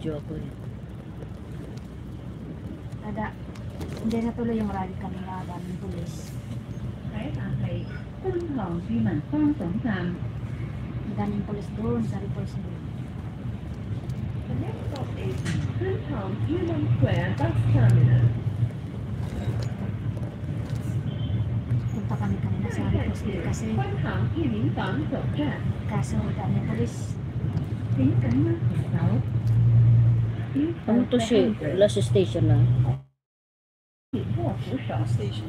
Naka-video ako eh. Ada, hindi natuloy yung rally kanina, daming pulis. Ang daming pulis doon sa reports nila. The next stop is Kuntong Union Square Bus Terminal. Punta kami kanina sa reports nila kasi 观塘一零港总站， kaso daming pulis. 请赶慢走桥。 Ano to siya? Last station na. 卧扶手 Station.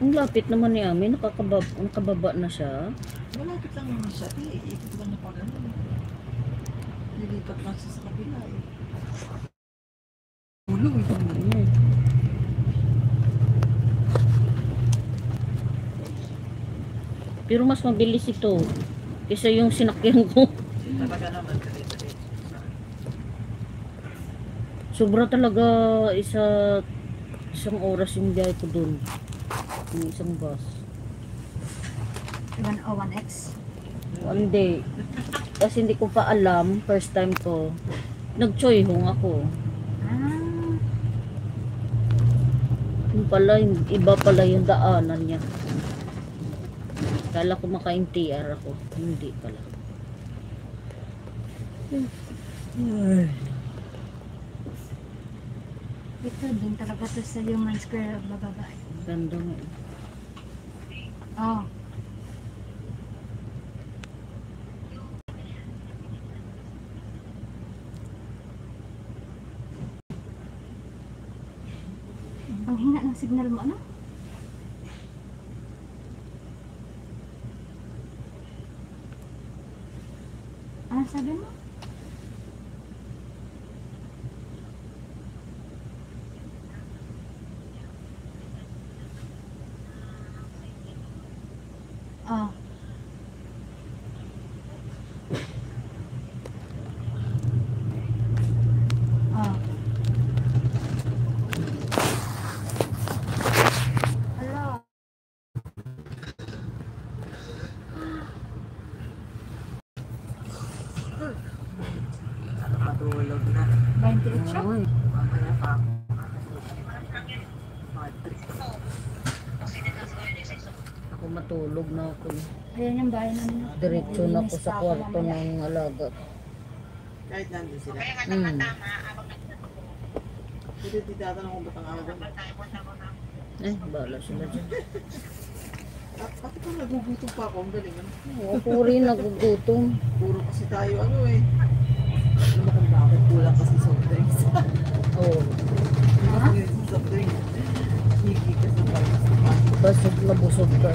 Ang lapit naman ni Ami, nakababa na siya. Malapit lang naman siya. Iikot lang na pa ganun. Nilipat lang siya sa kabila eh. Ulo, ito naman. Pero mas mabilis ito kaysa yung sinakyan ko. Talaga naman dali-dali. Sobra talaga isang oras yung biyahe ko dun. Yung isang bus. 101X. One day. Kasi hindi ko pa alam, first time ko. Nag-choy hong ako. Ah, Yung pala, iba pala yung daanan niya. Kala ko maka-NTR ako. Hindi pala. ito din talaga to sa Human Square bababa. Ganda nga. Oh. Ang hina ng signal mo, ano? Ano sabi mo? Oh. Oh. Hello. Matulog na. 28 siya? Ay, Mamaya pa ako. ako matulog na ako. Ayan yung bahay namin. Diretso na ako sa kwarto ng alaga. Kahit nandun sila. Hindi titatanong kung ba't ang aga. Eh, bala sila dyan. Pati kung nagugutom pa ako, ang galing. Ano? Ako rin nagugutom. Puro kasi tayo ano eh. Alam mo kung bakit kulang kasi soft drinks. Oo. Ha? Soft drinks. Higi ka sa pagkas. Basog na busog ka.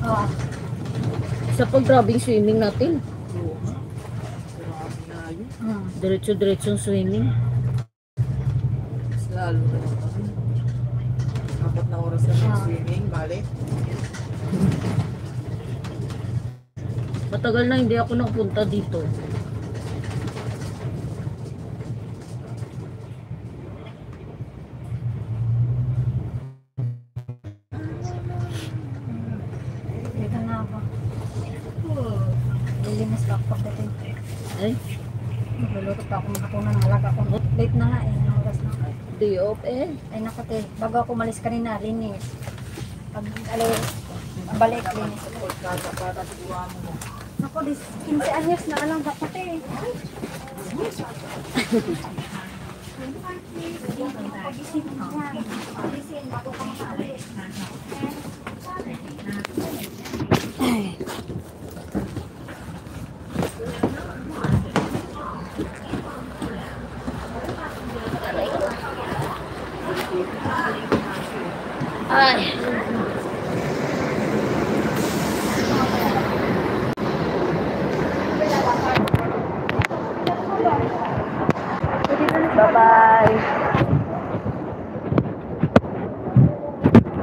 Oh. Sa pag-grabing swimming natin. Oo nga. Marami na yun. Diretso-diretso swimming. Mas lalo na lang kasi. 4 na oras na ng swimming, balik. Matagal na hindi ako napunta dito. Dito na ako. Lilinis pa ako pagdating. Ay, Magluluto pa ako makakunan ng alaga ko. Late na nga eh. Anong oras na? day off eh. Ay naku te, bago ako umalis kanina, linis. Pag balik, linis. Kata sigura mo. Naku, 15 anyos na alam ba te. Ay. Ay.